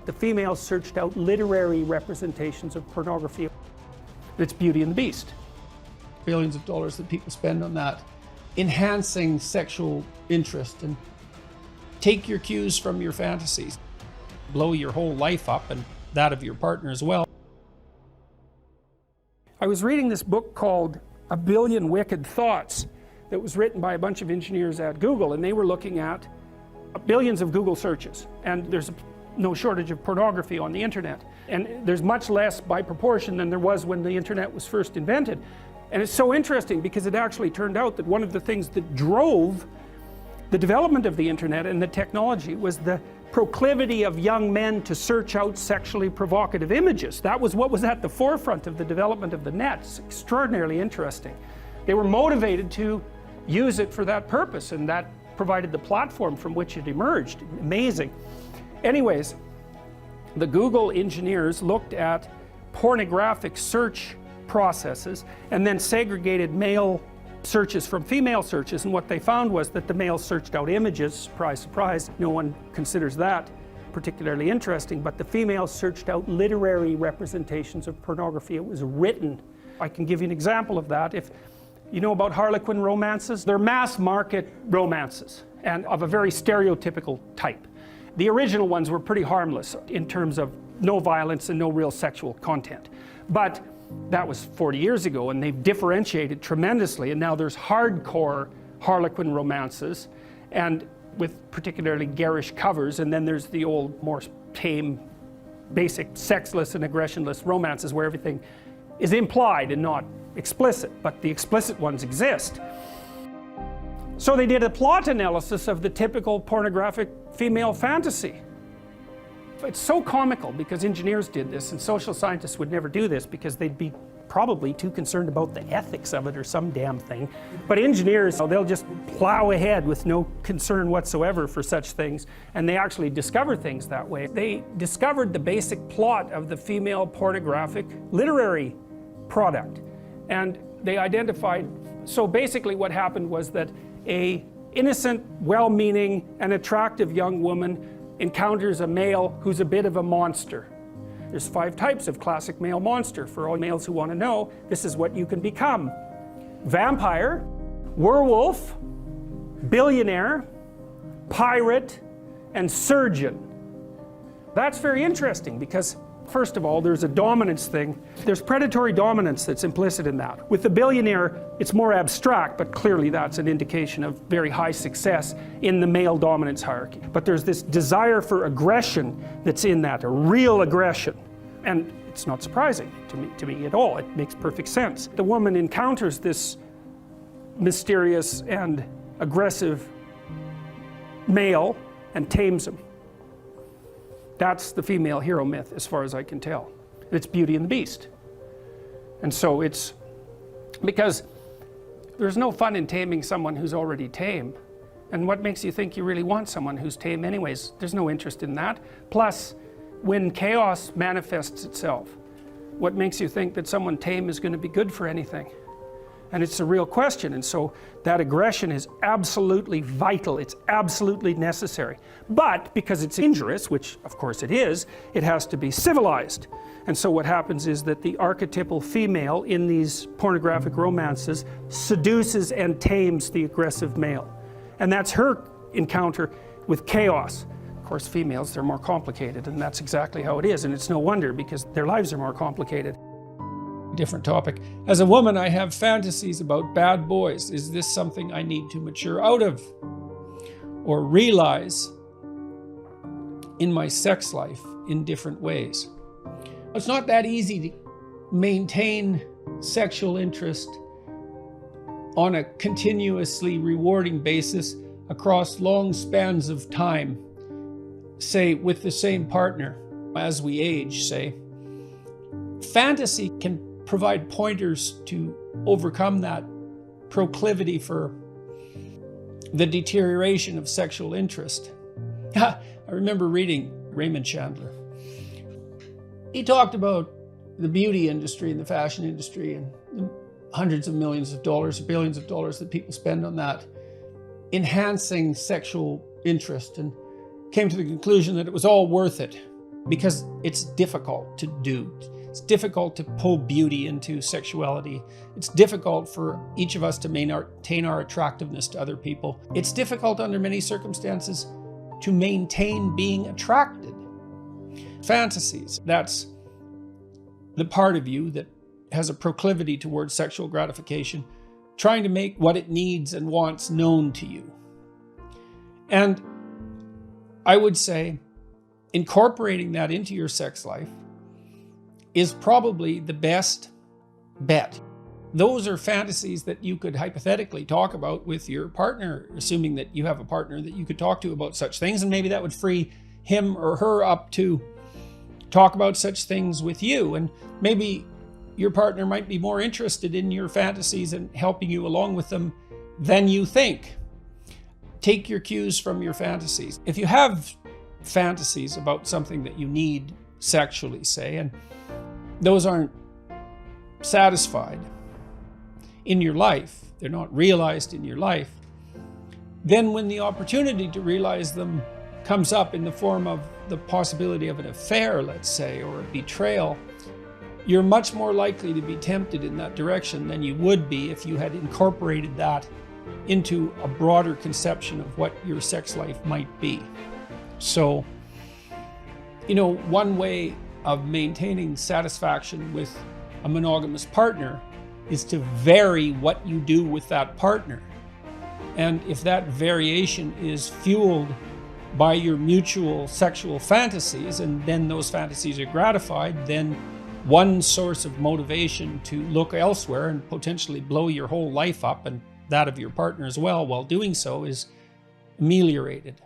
The females searched out literary representations of pornography. It's Beauty and the Beast. Billions of dollars that people spend on that, enhancing sexual interest, and take your cues from your fantasies. Blow your whole life up and that of your partner as well. I was reading this book called A Billion Wicked Thoughts that was written by a bunch of engineers at Google, and they were looking at billions of Google searches, and there's no shortage of pornography on the internet, and there's much less by proportion than there was when the internet was first invented. And it's so interesting because it actually turned out that one of the things that drove the development of the internet and the technology was the proclivity of young men to search out sexually provocative images. That was what was at the forefront of the development of the net. It's extraordinarily interesting. They were motivated to use it for that purpose, and that provided the platform from which it emerged. Amazing. Anyways, the Google engineers looked at pornographic search processes and then segregated male searches from female searches, and what they found was that the males searched out images. Surprise, surprise, no one considers that particularly interesting, but the females searched out literary representations of pornography. It was written. I can give you an example of that. If you know about Harlequin romances, they're mass market romances and of a very stereotypical type. The original ones were pretty harmless in terms of no violence and no real sexual content, but that was 40 years ago, and they've differentiated tremendously, and now there's hardcore Harlequin romances, and with particularly garish covers, and then there's the old, more tame, basic, sexless and aggressionless romances where everything is implied and not explicit, but the explicit ones exist. So they did a plot analysis of the typical pornographic female fantasy. It's so comical because engineers did this, and social scientists would never do this because they'd be probably too concerned about the ethics of it or some damn thing. But engineers, they'll just plow ahead with no concern whatsoever for such things, and they actually discover things that way. They discovered the basic plot of the female pornographic literary product, and they identified, so basically what happened was that a innocent, well-meaning and attractive young woman encounters a male who's a bit of a monster. There's 5 types of classic male monster. For all males who want to know, this is what you can become: vampire, werewolf, billionaire, pirate, and surgeon. That's very interesting because, first of all, there's a dominance thing. There's predatory dominance that's implicit in that. With the billionaire, it's more abstract, but clearly that's an indication of very high success in the male dominance hierarchy. But there's this desire for aggression that's in that, a real aggression. And it's not surprising to me at all. It makes perfect sense. The woman encounters this mysterious and aggressive male and tames him. That's the female hero myth, as far as I can tell. It's Beauty and the Beast. And so it's because there's no fun in taming someone who's already tame. And what makes you think you really want someone who's tame anyways? There's no interest in that. Plus, when chaos manifests itself, what makes you think that someone tame is going to be good for anything? And it's a real question, and so that aggression is absolutely vital, it's absolutely necessary. But because it's dangerous, which of course it is, it has to be civilized. And so what happens is that the archetypal female in these pornographic romances seduces and tames the aggressive male. And that's her encounter with chaos. Of course, females, they're more complicated, and that's exactly how it is, and it's no wonder because their lives are more complicated. Different topic. As a woman, I have fantasies about bad boys. Is this something I need to mature out of or realize in my sex life in different ways? It's not that easy to maintain sexual interest on a continuously rewarding basis across long spans of time, say with the same partner as we age, say. Fantasy can provide pointers to overcome that proclivity for the deterioration of sexual interest. I remember reading Raymond Chandler. He talked about the beauty industry and the fashion industry and the hundreds of millions of dollars, billions of dollars that people spend on that, enhancing sexual interest, and came to the conclusion that it was all worth it. because it's difficult to do. It's difficult to pull beauty into sexuality. It's difficult for each of us to maintain our attractiveness to other people. It's difficult under many circumstances to maintain being attracted. Fantasies, that's the part of you that has a proclivity towards sexual gratification, trying to make what it needs and wants known to you. And I would say incorporating that into your sex life is probably the best bet. Those are fantasies that you could hypothetically talk about with your partner, assuming that you have a partner that you could talk to about such things, and maybe that would free him or her up to talk about such things with you. And maybe your partner might be more interested in your fantasies and helping you along with them than you think. Take your cues from your fantasies. If you have fantasies about something that you need sexually, say, and those aren't satisfied in your life, they're not realized in your life, then when the opportunity to realize them comes up in the form of the possibility of an affair, let's say, or a betrayal, you're much more likely to be tempted in that direction than you would be if you had incorporated that into a broader conception of what your sex life might be. So, one way of maintaining satisfaction with a monogamous partner is to vary what you do with that partner. And if that variation is fueled by your mutual sexual fantasies, and then those fantasies are gratified, then one source of motivation to look elsewhere and potentially blow your whole life up and that of your partner as well while doing so is ameliorated.